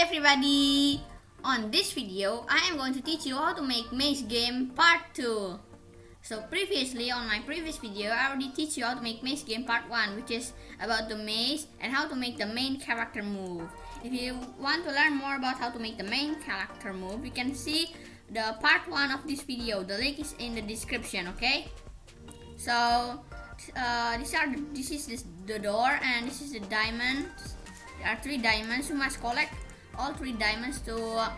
everybody! On this video, I am going to teach you how to make maze game part 2. So previously, on my previous video, I already teach you how to make maze game part 1, which is about the maze and how to make the main character move. If you want to learn more about how to make the main character move, you can see the part 1 of this video. The link is in the description, okay? So this is the door, and this is the diamonds. There are 3 diamonds. You must collect all 3 diamonds to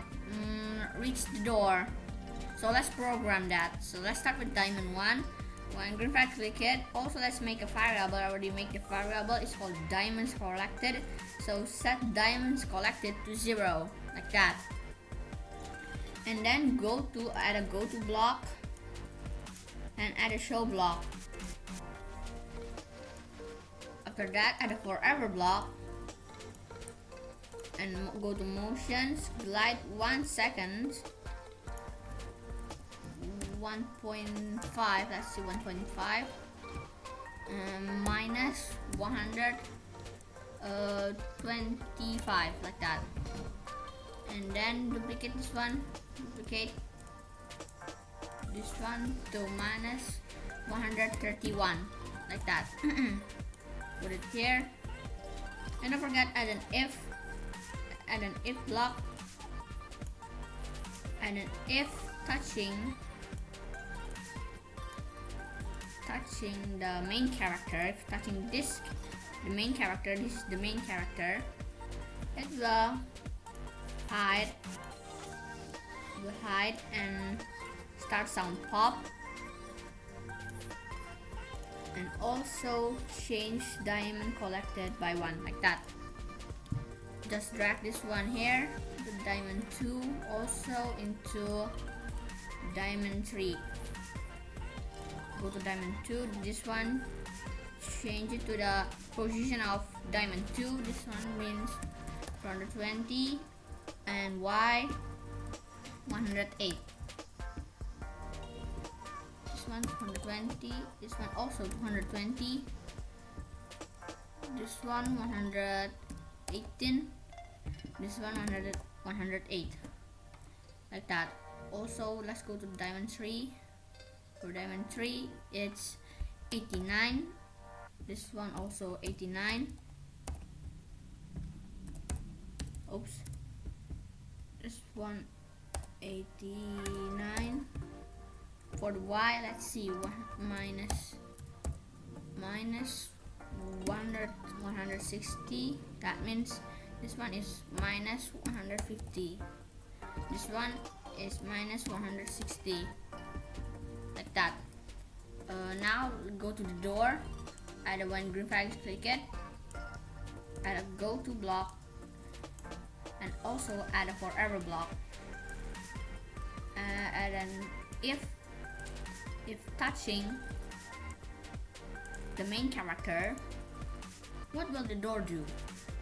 reach the door. So let's program that. So let's start with diamond 1. When green flag, click it. Also, let's make a variable. I already make the variable. It's called diamonds collected. So set diamonds collected to 0, like that. And then add a go to block and add a show block. After that, add a forever block and go to motions, glide 1 second, 1.5, let's see, 1.5, minus 125, like that. And then duplicate this one, duplicate this one to minus 131, like that. Put it here, and don't forget add an if block, and an if touching the main character. If touching this, the main character, this is the main character, it will hide and start sound pop, and also change diamond collected by 1, like that. Just drag this one here to diamond 2, also into diamond 3. Go to diamond 2, this one, change it to the position of diamond 2. This one means 220, and Y 108. This one 120, this one also 220, this one 118, this one 108, like that. Also, let's go to diamond 3. For diamond 3, it's 89. This one also 89. Oops. This one 89. For the Y, let's see, minus 160. That means this one is minus 150. This one is minus 160, like that. Now go to the door, add a one green flag, click it, add a go to block, and also add a forever block. Add an if touching the main character, what will the door do?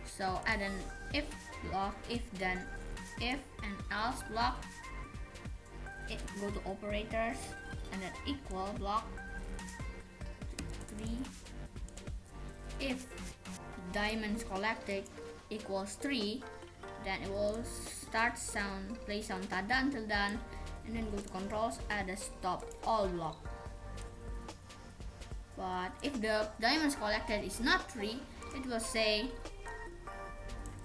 So add an if block, if then if and else block. Go to operators and an equal block 3. If diamonds collected equals 3, then it will start play sound tada until done, and then go to controls, add a stop all block. But if the diamonds collected is not 3, it will say,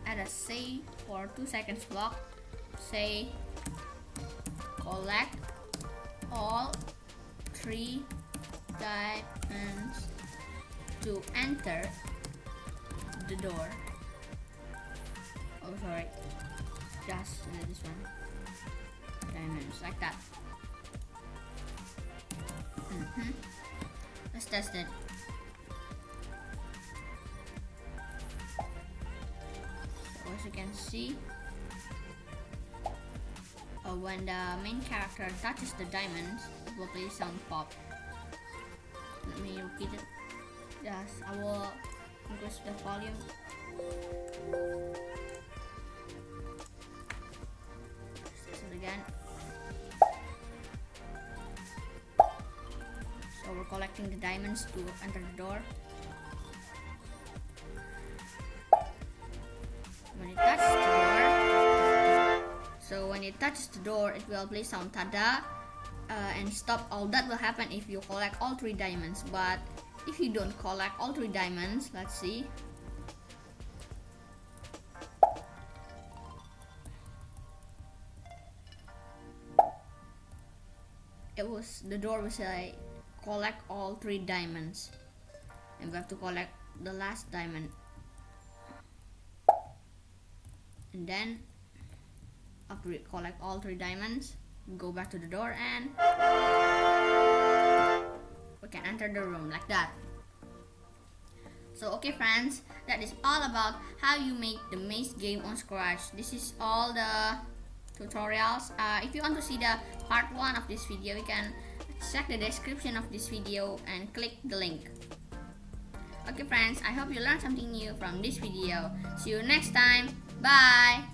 add a say for 2 seconds block, say collect all 3 diamonds to enter the door. Oh, sorry, just this one, diamonds, like that. Let's test it. So as you can see, when the main character touches the diamonds, it will play sound pop. Let me repeat it. Yes, I will increase the volume. Test it again. So we're collecting the diamonds to enter the door. When it touches the door, touches the door, it will play sound tada and stop. All that will happen if you collect all 3 diamonds. But if you don't collect all 3 diamonds, let's see. The door will say collect all 3 diamonds, and we have to collect the last diamond. And then after we collect all 3 diamonds, go back to the door and we can enter the room like that. So okay friends, that is all about how you make the maze game on Scratch. This is all the tutorials. If you want to see the part 1 of this video, you can check the description of this video and click the link. Okay friends, I hope you learned something new from this video. See you next time. Bye.